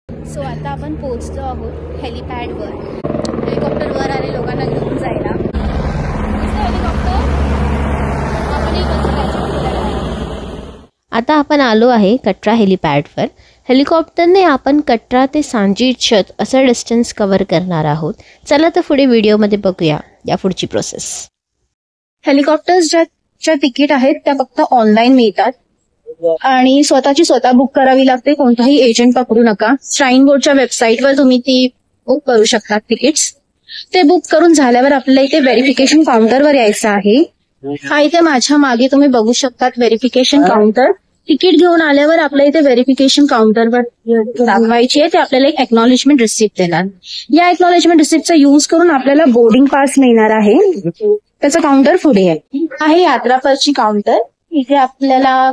So आता आपण पोहोचलो आहोत हेलिपॅडवर. हेलिकॉप्टरवर आले लोकांना घेऊन जायला. आता आपण आलो आहे कटरा हेलिपॅडवर. हेलिकॉप्टरने आपण कटरा ते सांजीछत असं डिस्टन्स कव्हर करणार आहोत. चला तर पुढे व्हिडिओमध्ये बघूया या पुढची प्रोसेस. हेलिकॉप्टर्स ज्या तिकीट आहेत त्या फक्त ऑनलाईन मिळतात आणि स्वतः बुक करावी लागते. कोणताही एजंट पकडू नका. श्राईन बोर्डच्या वेबसाईटवर तुम्ही ती बुक करू शकता तिकीट्स. ते बुक करून झाल्यावर आपल्याला इथे व्हेरिफिकेशन काउंटरवर यायचं आहे. हा इथे माझ्या मागे तुम्ही बघू शकतात व्हेरिफिकेशन काउंटर. तिकीट घेऊन आल्यावर आपल्या इथे व्हेरिफिकेशन काउंटरवर दाखवायची आहे. ते आपल्याला एक एक्नॉलेजमेंट रिसिप्ट देणार. या एक्नॉलेजमेंट रिसिप्टचा युज करून आपल्याला बोर्डिंग पास मिळणार आहे. त्याचं काउंटर पुढे आहे. यात्रापरची काउंटर. इथे आपल्याला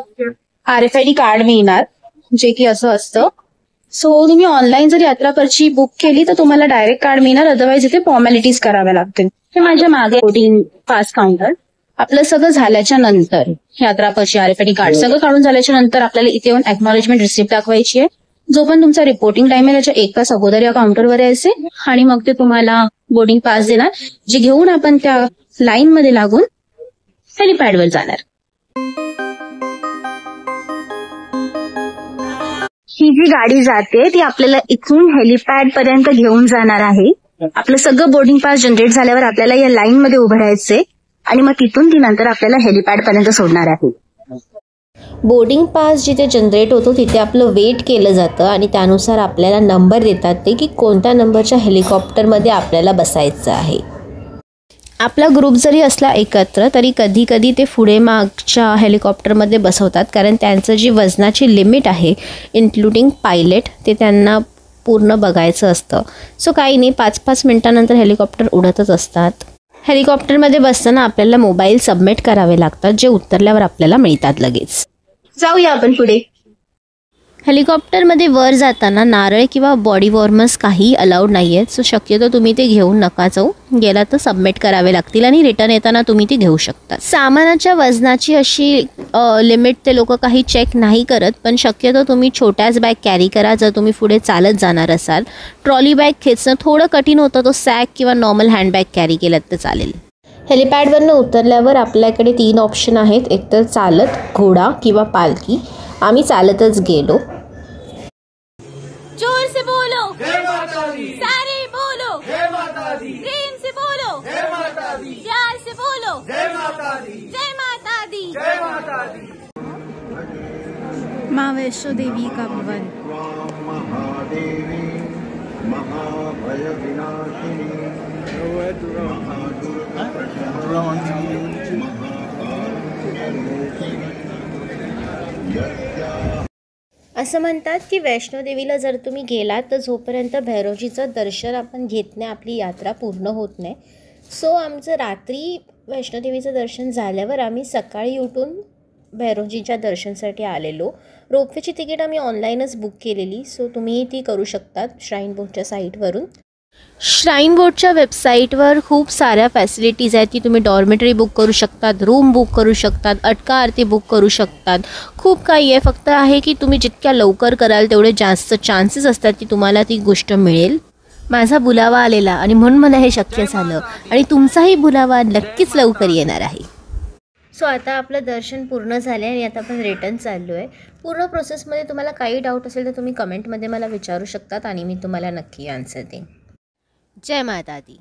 RFID कार्ड मिळणार जे की असं असतं. सो तुम्ही ऑनलाईन जर यात्रापरची बुक केली तर तुम्हाला डायरेक्ट कार्ड मिळणार. अदरवाईज इथे फॉर्मॅलिटीज कराव्या लागतील. हे माझ्या मागे बोर्डिंग पास काउंटर. आपलं सगळं झाल्याच्या नंतर यात्रापरची RFID कार्ड सगळं काढून झाल्याच्या नंतर आपल्याला इथे येऊन एक्नॉलेजमेंट रिसिप्ट दाखवायची आहे. जो पण तुमचा रिपोर्टिंग टाइम आहे त्याच्या 1 तास अगोदर या काउंटरवर यायचे आणि मग ते तुम्हाला बोर्डिंग पास देणार, जे घेऊन आपण त्या लाईन मध्ये लागून हेलिपॅडवर जाणार. ही जी गाडी जाते ती आपल्याला इथून हेलिपॅड पर्यंत घेऊन जाणार आहे. आपलं सगळं बोर्डिंग पास जनरेट झाल्यावर आपल्याला या लाईन मध्ये उभं राहायचंय आणि मग तिथून ती नंतर आपल्याला हेलिपॅड पर्यंत सोडणार आहे. बोर्डिंग पास जिथे जनरेट होतो तिथे आपलं वेट केलं जातं आणि त्यानुसार आपल्याला नंबर देतात ते की कोणत्या नंबरच्या हेलिकॉप्टरमध्ये आपल्याला बसायचं आहे. आपला ग्रुप जरी असला एकत्र तरी कधी कधी ते पुढे मागच्या हेलिकॉप्टरमध्ये बसवतात, कारण त्यांचं जी वजनाची लिमिट आहे इन्क्लुडिंग पायलट ते त्यांना पूर्ण बघायचं असतं. सो काही नाही, 5-5 मिनिटांनंतर हेलिकॉप्टर उडतच असतात. हेलिकॉप्टरमध्ये बसताना आपल्याला मोबाईल सबमिट करावे लागतात, जे उतरल्यावर आपल्याला मिळतात लगेच. जाऊया आपण पुढे. हेलिकॉप्टरमध्ये वर जाताना नारळ किंवा बॉडी वॉर्मर्स काही अलाउड नाही आहेत. सो शक्यतो तुम्ही ते घेऊन नका जाऊ. गेला तर सबमिट करावे लागतील आणि रिटर्न येताना तुम्ही ते घेऊ शकता. सामानाच्या वजनाची अशी लिमिट ते लोक काही चेक नाही करत, पण शक्यतो तुम्ही छोट्याच बॅग कॅरी करा जर तुम्ही पुढे चालत जाणार असाल. ट्रॉली बॅग खेचणं थोडं कठीण होतं, तो सॅक किंवा नॉर्मल हँडबॅग कॅरी केलात तर चालेल. हेलिपॅडवरनं उतरल्यावर आपल्याकडे 3 ऑप्शन आहेत, एकतर चालत, घोडा किंवा पालखी. आम्ही चालतच गेलो. जोर से बोलो जय माता दी, सारे बोलो जय माता दी, प्रेम से बोलो जय माता दी, प्यार से बोलो जय माता दी, जय माता दी, जय माता दी. माँ वैष्णो देवी का भवन. महादेवी महाभय विनाशिनी असं म्हणतात की वैष्णोदेवीला जर तुम्ही गेलात तर जोपर्यंत भैरवजीचं दर्शन आपण घेत नाही आपली यात्रा पूर्ण होत नाही. सो आमचं रात्री वैष्णोदेवीचं दर्शन झाल्यावर आम्ही सकाळी उठून भैरवजीच्या दर्शनसाठी आलेलो. रोपवेची तिकीट आम्ही ऑनलाईनच बुक केलेली, सो तुम्ही ती करू शकतात श्राईन बोर्डच्या साईटवरून. श्राईन बोर्डच्या वेबसाईटवर खूप साऱ्या फॅसिलिटीज आहेत की तुम्ही डॉर्मेटरी बुक करू शकतात, रूम बुक करू शकतात, अटका आरती बुक करू शकतात. खूप काही आहे. फक्त आहे की तुम्ही जितक्या लवकर कराल तेवढे जास्त चान्सेस असतात की तुम्हाला ती गोष्ट मिळेल. माझा बुलावा आलेला आणि म्हणून मला हे शक्य झालं आणि तुमचाही बुलावा नक्कीच लवकर येणार आहे. सो आता आपलं दर्शन पूर्ण झालं आणि आता आपण रिटर्न चाललो आहे. पूर्ण प्रोसेसमध्ये तुम्हाला काही डाऊट असेल तर तुम्ही कमेंटमध्ये मला विचारू शकतात आणि मी तुम्हाला नक्की आन्सर देईन. जय माता दी.